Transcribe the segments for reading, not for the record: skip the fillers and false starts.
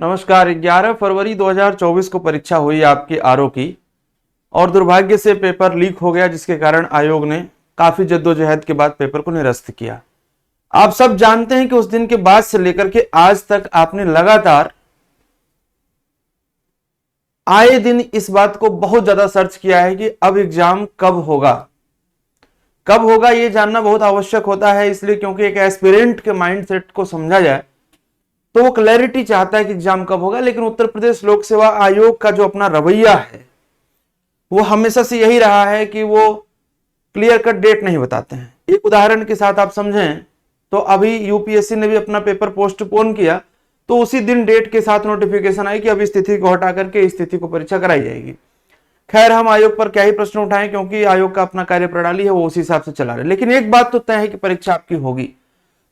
नमस्कार। 11 फरवरी 2024 को परीक्षा हुई आपकी आरओ की और दुर्भाग्य से पेपर लीक हो गया, जिसके कारण आयोग ने काफी जद्दोजहद के बाद पेपर को निरस्त किया। आप सब जानते हैं कि उस दिन के बाद से लेकर के आज तक आपने लगातार आए दिन इस बात को बहुत ज्यादा सर्च किया है कि अब एग्जाम कब होगा ये जानना बहुत आवश्यक होता है। इसलिए क्योंकि एक एस्पिरेंट के माइंडसेट को समझा जाए तो वो क्लैरिटी चाहता है कि एग्जाम कब होगा। लेकिन उत्तर प्रदेश लोक सेवा आयोग का जो अपना रवैया है वो हमेशा से यही रहा है कि वो क्लियर कट डेट नहीं बताते हैं। एक उदाहरण के साथ आप समझें तो अभी यूपीएससी ने भी अपना पेपर पोस्टपोन किया, तो उसी दिन डेट के साथ नोटिफिकेशन आई कि अब इस तिथि को हटा करके इस तिथि को परीक्षा कराई जाएगी। खैर, हम आयोग पर क्या ही प्रश्न उठाएं, क्योंकि आयोग का अपना कार्य प्रणाली है, वो उसी हिसाब से चला रहे। लेकिन एक बात तो तय है कि परीक्षा आपकी होगी।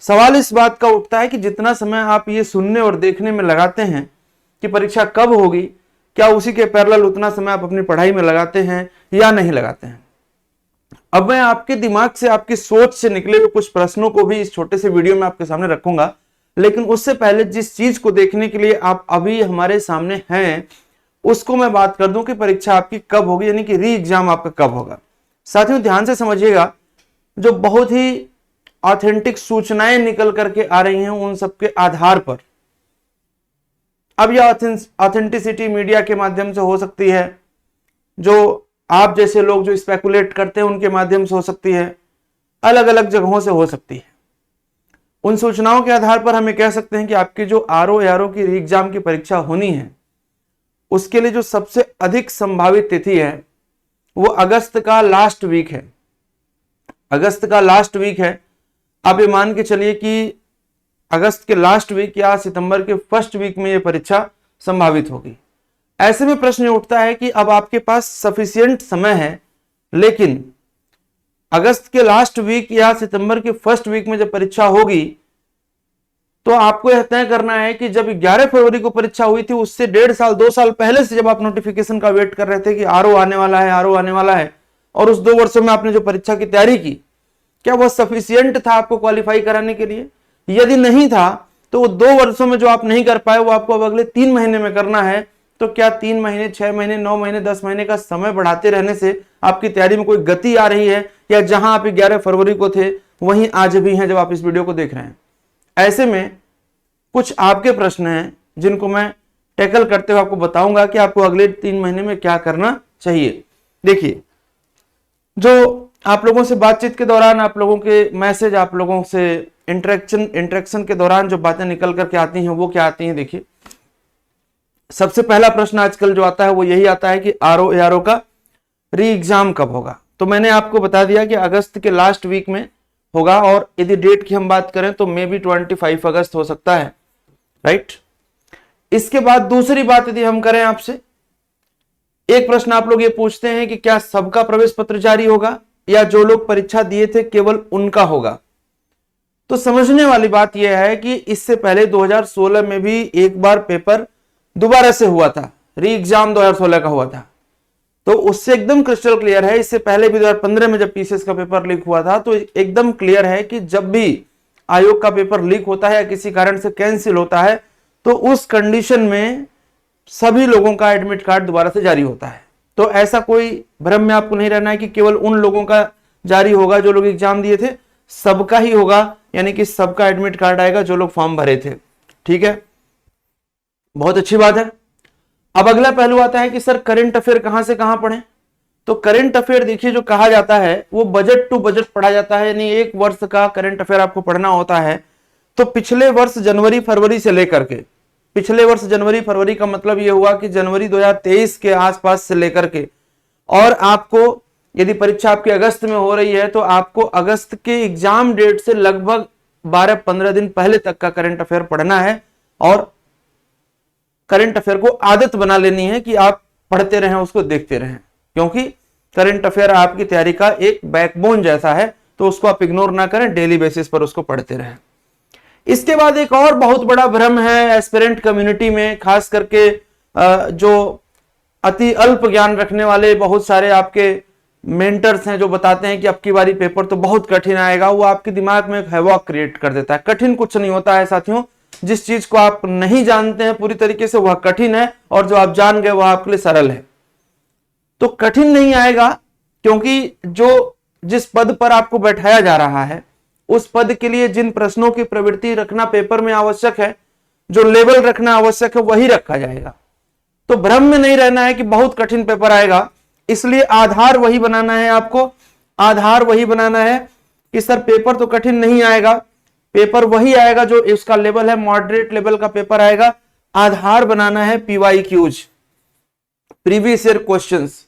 सवाल इस बात का उठता है कि जितना समय आप ये सुनने और देखने में लगाते हैं कि परीक्षा कब होगी, क्या उसी के पैरेलल उतना समय आप अपनी पढ़ाई में लगाते हैं या नहीं लगाते हैं। अब मैं आपके दिमाग से, आपकी सोच से निकले हुए कुछ प्रश्नों को भी इस छोटे से वीडियो में आपके सामने रखूंगा। लेकिन उससे पहले जिस चीज को देखने के लिए आप अभी हमारे सामने हैं उसको मैं बात कर दूं कि परीक्षा आपकी कब होगी, यानी कि री एग्जाम आपका कब होगा। साथियों, ध्यान से समझिएगा, जो बहुत ही ऑथेंटिक सूचनाएं निकल करके आ रही हैं उन सबके आधार पर, अब यह ऑथेंटिसिटी मीडिया के माध्यम से हो सकती है, जो आप जैसे लोग जो स्पेकुलेट करते हैं उनके माध्यम से हो सकती है, अलग अलग जगहों से हो सकती है। उन सूचनाओं के आधार पर हमें कह सकते हैं कि आपकी जो आरओ एआरओ की री एग्जाम की परीक्षा होनी है उसके लिए जो सबसे अधिक संभावित तिथि है वो अगस्त का लास्ट वीक है। अगस्त का लास्ट वीक है। आप ये मान के चलिए कि अगस्त के लास्ट वीक या सितंबर के फर्स्ट वीक में ये परीक्षा संभावित होगी। ऐसे में प्रश्न उठता है कि अब आपके पास सफिशिएंट समय है, लेकिन अगस्त के लास्ट वीक या सितंबर के फर्स्ट वीक में जब परीक्षा होगी तो आपको यह तय करना है कि जब 11 फरवरी को परीक्षा हुई थी उससे 1.5 साल 2 साल पहले से जब आप नोटिफिकेशन का वेट कर रहे थे कि आरओ आने वाला है, और उस 2 वर्षों में आपने जो परीक्षा की तैयारी की, क्या वह सफिशिएंट था आपको क्वालिफाई कराने के लिए? यदि नहीं था तो वो 2 वर्षों में जो आप नहीं कर पाए वो आपको अब अगले 3 महीने में करना है। तो क्या 3 महीने, 6 महीने, 9 महीने, 10 महीने का समय बढ़ाते रहने से आपकी तैयारी में कोई गति आ रही है, या जहां आप 11 फरवरी को थे वहीं आज भी हैं जब आप इस वीडियो को देख रहे हैं? ऐसे में कुछ आपके प्रश्न हैं जिनको मैं टैकल करते हुए आपको बताऊंगा कि आपको अगले 3 महीने में क्या करना चाहिए। देखिए, जो आप लोगों से बातचीत के दौरान, आप लोगों के मैसेज, आप लोगों से इंटरेक्शन के दौरान जो बातें निकल करके आती हैं वो क्या आती हैं। देखिए, सबसे पहला प्रश्न आजकल जो आता है वो यही आता है कि आरओ एआरओ का री एग्जाम कब होगा। तो मैंने आपको बता दिया कि अगस्त के लास्ट वीक में होगा, और यदि डेट की हम बात करें तो मे बी 25 अगस्त हो सकता है, राइट। इसके बाद दूसरी बात यदि हम करें आपसे, एक प्रश्न आप लोग ये पूछते हैं कि क्या सबका प्रवेश पत्र जारी होगा या जो लोग परीक्षा दिए थे केवल उनका होगा। तो समझने वाली बात यह है कि इससे पहले 2016 में भी एक बार पेपर दोबारा से हुआ था, री एग्जाम 2016 का हुआ था, तो उससे एकदम क्रिस्टल क्लियर है। इससे पहले भी 2015 में जब पीसीएस का पेपर लीक हुआ था तो एकदम क्लियर है कि जब भी आयोग का पेपर लीक होता है या किसी कारण से कैंसिल होता है तो उस कंडीशन में सभी लोगों का एडमिट कार्ड दोबारा से जारी होता है। तो ऐसा कोई भ्रम में आपको नहीं रहना है कि केवल उन लोगों का जारी होगा जो लोग एग्जाम दिए थे, सबका ही होगा, यानी कि सबका एडमिट कार्ड आएगा जो लोग फॉर्म भरे थे। ठीक है, बहुत अच्छी बात है। अब अगला पहलू आता है कि सर करंट अफेयर कहां से कहां पढ़ें। तो करंट अफेयर देखिए, जो कहा जाता है वो बजट टू बजट पढ़ा जाता है, यानी एक वर्ष का करंट अफेयर आपको पढ़ना होता है। तो पिछले वर्ष जनवरी फरवरी से लेकर के, पिछले वर्ष जनवरी फरवरी का मतलब यह हुआ कि जनवरी 2023 के आसपास से लेकर के, और आपको यदि परीक्षा आपकी अगस्त में हो रही है तो आपको अगस्त के एग्जाम डेट से लगभग 12-15 दिन पहले तक का करंट अफेयर पढ़ना है, और करंट अफेयर को आदत बना लेनी है कि आप पढ़ते रहें, उसको देखते रहें, क्योंकि करंट अफेयर आपकी तैयारी का एक बैकबोन जैसा है। तो उसको आप इग्नोर ना करें, डेली बेसिस पर उसको पढ़ते रहें। इसके बाद एक और बहुत बड़ा भ्रम है एस्पिरेंट कम्युनिटी में, खास करके जो अति अल्प ज्ञान रखने वाले बहुत सारे आपके मेंटर्स हैं जो बताते हैं कि अब की बारी पेपर तो बहुत कठिन आएगा। वो आपके दिमाग में एक हैवॉक क्रिएट कर देता है। कठिन कुछ नहीं होता है साथियों, जिस चीज को आप नहीं जानते हैं पूरी तरीके से वह कठिन है, और जो आप जान गए वह आपके लिए सरल है। तो कठिन नहीं आएगा, क्योंकि जो जिस पद पर आपको बैठाया जा रहा है उस पद के लिए जिन प्रश्नों की प्रवृत्ति रखना पेपर में आवश्यक है, जो लेवल रखना आवश्यक है, वही रखा जाएगा। तो भ्रम में नहीं रहना है कि बहुत कठिन पेपर आएगा, इसलिए आधार वही बनाना है। आपको आधार वही बनाना है कि सर पेपर तो कठिन नहीं आएगा, पेपर वही आएगा जो इसका लेवल है, मॉडरेट लेवल का पेपर आएगा। आधार बनाना है PYQs, previous year questions.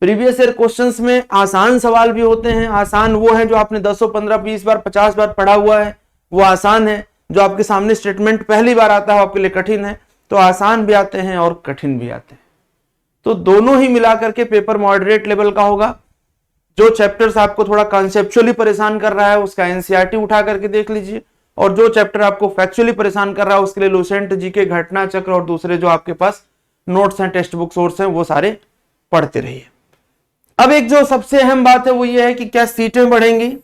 Previous year questions में आसान सवाल भी होते हैं। आसान वो है जो आपने 10, 15, 20 बार, 50 बार पढ़ा हुआ है, वो आसान है। जो आपके सामने स्टेटमेंट पहली बार आता है आपके लिए कठिन है। तो आसान भी आते हैं और कठिन भी आते हैं, तो दोनों ही मिलाकर के पेपर मॉडरेट लेवल का होगा। जो चैप्टर्स आपको थोड़ा कॉन्सेप्चुअली परेशान कर रहा है उसका एनसीईआरटी उठा करके देख लीजिए, और जो चैप्टर आपको फैक्चुअली परेशान कर रहा है उसके लिए लुसेंट जीके, घटना चक्र और दूसरे जो आपके पास नोट्स हैं, टेक्स्ट बुक सोर्स हैं, वो सारे पढ़ते रहिए। अब एक जो सबसे अहम बात है वो ये है कि क्या सीटें बढ़ेंगी?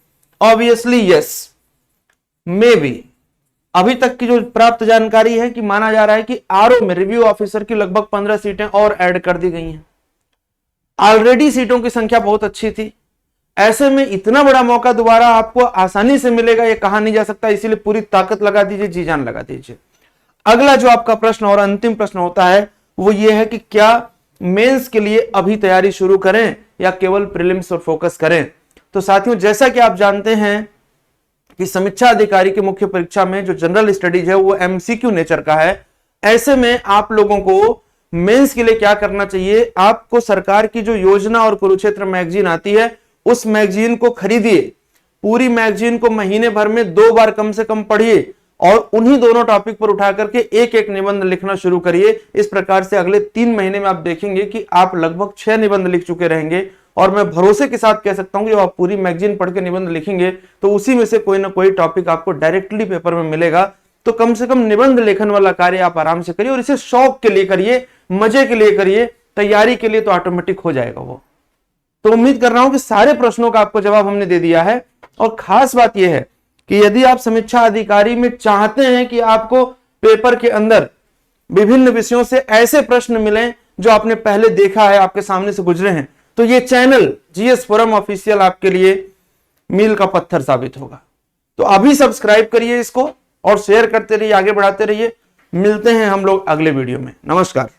Obviously yes, may be. अभी तक की जो प्राप्त जानकारी है कि माना जा रहा है कि आरओ में रिव्यू ऑफिसर की लगभग 15 सीटें और ऐड कर दी गई हैं। ऑलरेडी सीटों की संख्या बहुत अच्छी थी, ऐसे में इतना बड़ा मौका दोबारा आपको आसानी से मिलेगा ये कहा नहीं जा सकता, इसीलिए पूरी ताकत लगा दीजिए, जी जान लगा दीजिए। अगला जो आपका प्रश्न और अंतिम प्रश्न होता है वो ये है कि क्या मेंस के लिए अभी तैयारी शुरू करें या केवल प्रीलिम्स पर फोकस करें? तो साथियों, जैसा कि आप जानते हैं कि समीक्षा अधिकारी की मुख्य परीक्षा में जो जनरल स्टडीज है वो MCQ नेचर का है। ऐसे में आप लोगों को मेंस के लिए क्या करना चाहिए? आपको सरकार की जो योजना और कुरुक्षेत्र मैगजीन आती है उस मैगजीन को खरीदिए, पूरी मैगजीन को महीने भर में 2 बार कम से कम पढ़िए और उन्हीं दोनों टॉपिक पर उठा करके एक एक निबंध लिखना शुरू करिए। इस प्रकार से अगले 3 महीने में आप देखेंगे कि आप लगभग 6 निबंध लिख चुके रहेंगे, और मैं भरोसे के साथ कह सकता हूं कि जब आप पूरी मैगजीन पढ़ के निबंध लिखेंगे तो उसी में से कोई ना कोई टॉपिक आपको डायरेक्टली पेपर में मिलेगा। तो कम से कम निबंध लेखन वाला कार्य आप आराम से करिए, और इसे शौक के लिए करिए, मजे के लिए करिए, तैयारी के लिए तो ऑटोमेटिक हो जाएगा वो। तो उम्मीद कर रहा हूं कि सारे प्रश्नों का आपको जवाब हमने दे दिया है। और खास बात यह है कि यदि आप समीक्षा अधिकारी में चाहते हैं कि आपको पेपर के अंदर विभिन्न विषयों से ऐसे प्रश्न मिलें जो आपने पहले देखा है, आपके सामने से गुजरे हैं, तो ये चैनल जीएस फोरम ऑफिशियल आपके लिए मील का पत्थर साबित होगा। तो अभी सब्सक्राइब करिए इसको और शेयर करते रहिए, आगे बढ़ाते रहिए। मिलते हैं हम लोग अगले वीडियो में। नमस्कार।